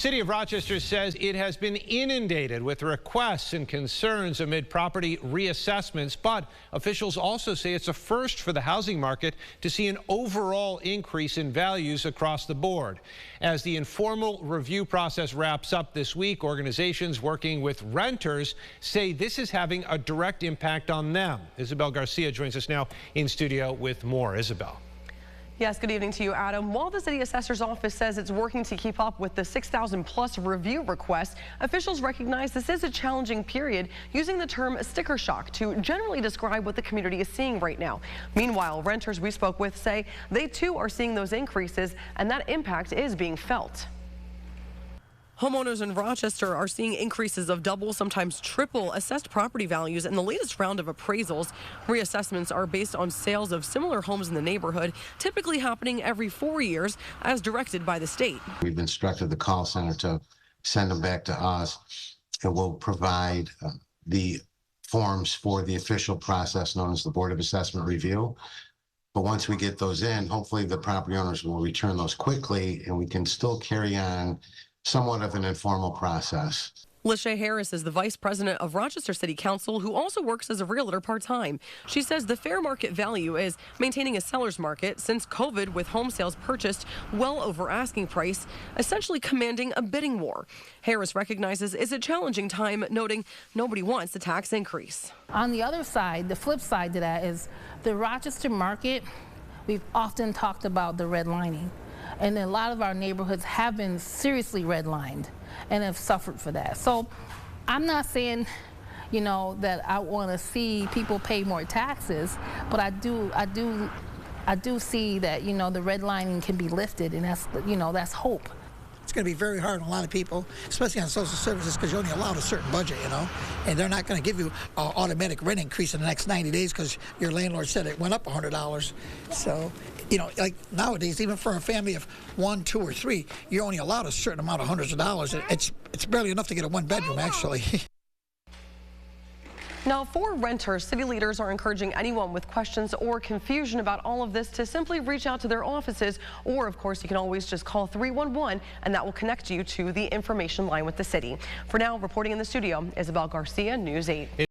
City of Rochester says it has been inundated with requests and concerns amid property reassessments, but officials also say it's a first for the housing market to see an overall increase in values across the board. As the informal review process wraps up this week, organizations working with renters say this is having a direct impact on them. Isabel Garcia joins us now in studio with more. Isabel. Yes, good evening to you, Adam. While the city assessor's office says it's working to keep up with the 6,000 plus review requests, officials recognize this is a challenging period, using the term sticker shock to generally describe what the community is seeing right now. Meanwhile, renters we spoke with say they too are seeing those increases, and that impact is being felt. Homeowners in Rochester are seeing increases of double, sometimes triple assessed property values in the latest round of appraisals. Reassessments are based on sales of similar homes in the neighborhood, typically happening every 4 years as directed by the state. We've instructed the call center to send them back to us, and we'll provide the forms for the official process known as the Board of Assessment Review. But once we get those in, hopefully the property owners will return those quickly, and we can still carry on somewhat of an informal process. Lachey Harris is the vice president of Rochester City Council, who also works as a realtor part-time. She says the fair market value is maintaining a seller's market since COVID, with home sales purchased well over asking price, essentially commanding a bidding war. Harris recognizes it's a challenging time, noting nobody wants the tax increase. On the other side, the flip side to that is the Rochester market. We've often talked about the redlining. And a lot of our neighborhoods have been seriously redlined and have suffered for that. So I'm not saying, that I want to see people pay more taxes, but I do see that, the redlining can be lifted, and that's hope. It's going to be very hard on a lot of people, especially on social services, because you're only allowed a certain budget, and they're not going to give you an automatic rent increase in the next 90 days because your landlord said it went up $100. So, like nowadays, even for a family of 1, 2, or 3, you're only allowed a certain amount of hundreds of dollars. It's barely enough to get a one-bedroom, actually. Now, for renters, city leaders are encouraging anyone with questions or confusion about all of this to simply reach out to their offices, or of course you can always just call 311 and that will connect you to the information line with the city. For now, reporting in the studio, Isabel Garcia, News 8.